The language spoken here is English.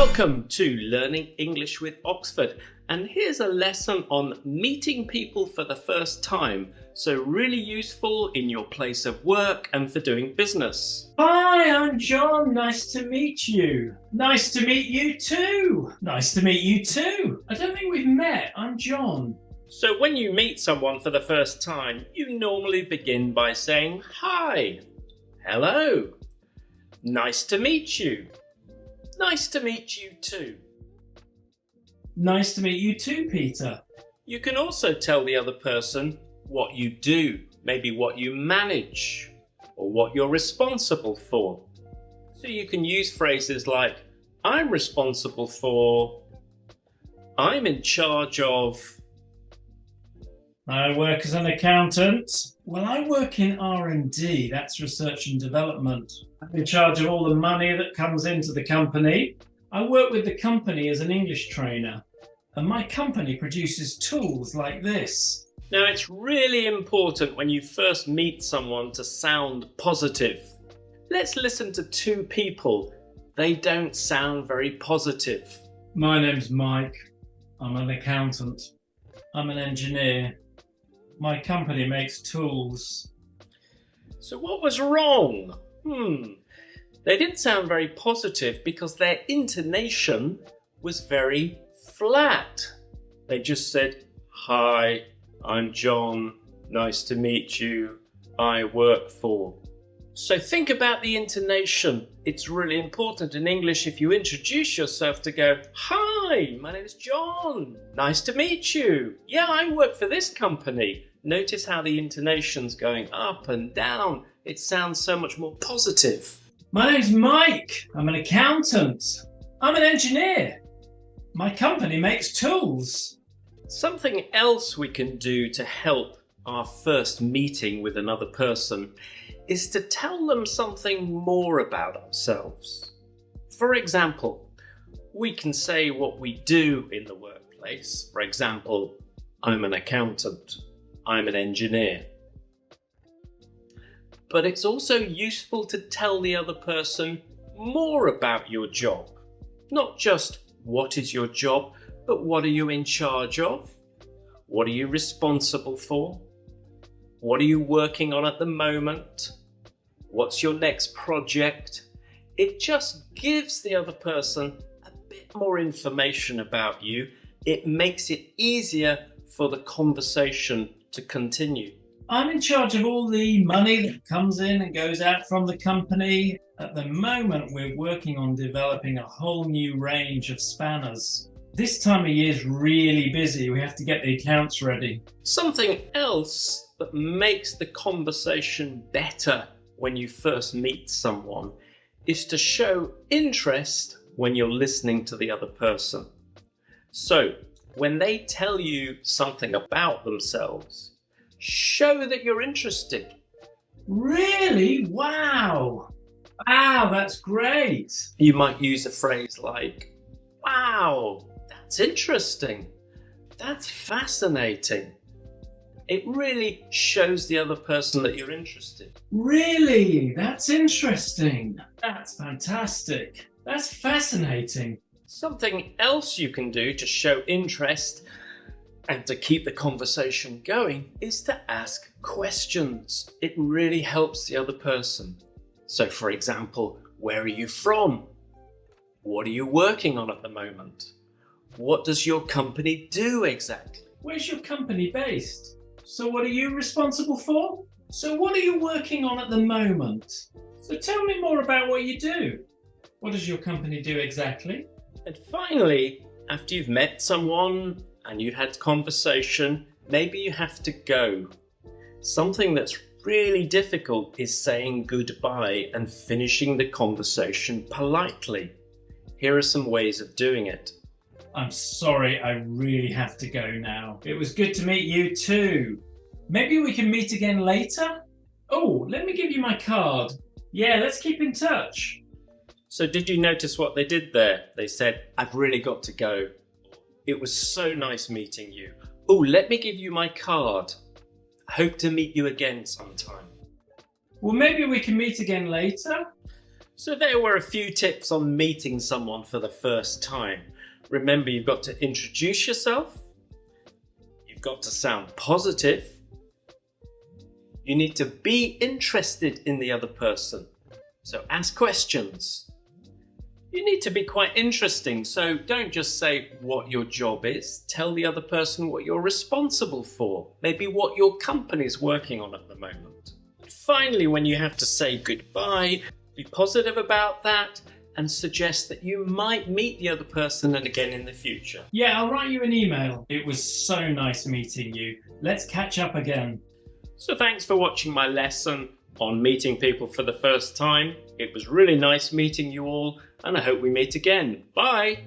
Welcome to Learning English with Oxford, and here's a lesson on meeting people for the first time, so really useful in your place of work and for doing business. Hi, I'm John. Nice to meet you. Nice to meet you too. Nice to meet you too. I don't think we've met. I'm John. So when you meet someone for the first time, you normally begin by saying hi, hello, nice to meet you, nice to meet you too. Nice to meet you too, Peter. You can also tell the other person what you do, maybe what you manage, or what you're responsible for. So you can use phrases like, I'm responsible for, I'm in charge of. I work as an accountant. Well, I work in R&D, that's research and development. I'm in charge of all the money that comes into the company. I work with the company as an English trainer, and my company produces tools like this. Now, it's really important when you first meet someone to sound positive. Let's listen to two people. They don't sound very positive. My name's Mike. I'm an accountant. I'm an engineer. My company makes tools. So what was wrong? They didn't sound very positive because their intonation was very flat. They just said, hi, I'm John, nice to meet you, I work for. So think about the intonation. It's really important in English if you introduce yourself to go, hi, my name is John, nice to meet you. Yeah, I work for this company. Notice how the intonation's going up and down. It sounds so much more positive. My name's Mike. I'm an accountant. I'm an engineer. My company makes tools. Something else we can do to help our first meeting with another person is to tell them something more about ourselves. For example, we can say what we do in the workplace. For example, I'm an accountant. I'm an engineer. But it's also useful to tell the other person more about your job. Not just what is your job, but what are you in charge of? What are you responsible for? What are you working on at the moment? What's your next project? It just gives the other person a bit more information about you. It makes it easier for the conversation to continue. I'm in charge of all the money that comes in and goes out from the company. At the moment, we're working on developing a whole new range of spanners. This time of year is really busy. We have to get the accounts ready. Something else that makes the conversation better when you first meet someone is to show interest when you're listening to the other person. So, when they tell you something about themselves, show that you're interested. Really? Wow! Wow, that's great! You might use a phrase like, wow, that's interesting. That's fascinating. It really shows the other person that you're interested. Really? That's interesting. That's fantastic. That's fascinating. Something else you can do to show interest and to keep the conversation going is to ask questions. It really helps the other person. So for example, where are you from? What are you working on at the moment? What does your company do exactly? Where's your company based? So what are you responsible for? So what are you working on at the moment? So tell me more about what you do. What does your company do exactly? And finally, after you've met someone and you've had conversation, maybe you have to go. Something that's really difficult is saying goodbye and finishing the conversation politely. Here are some ways of doing it. I'm sorry, I really have to go now. It was good to meet you too. Maybe we can meet again later? Oh, let me give you my card. Yeah, let's keep in touch. So did you notice what they did there? They said, I've really got to go. It was so nice meeting you. Oh, let me give you my card. Hope to meet you again sometime. Well, maybe we can meet again later. So there were a few tips on meeting someone for the first time. Remember, you've got to introduce yourself. You've got to sound positive. You need to be interested in the other person. So ask questions. You need to be quite interesting, so don't just say what your job is. Tell the other person what you're responsible for, maybe what your company's working on at the moment. Finally, when you have to say goodbye, be positive about that and suggest that you might meet the other person again in the future. Yeah, I'll write you an email. It was so nice meeting you. Let's catch up again. So thanks for watching my lesson on meeting people for the first time. It was really nice meeting you all, and I hope we meet again. Bye!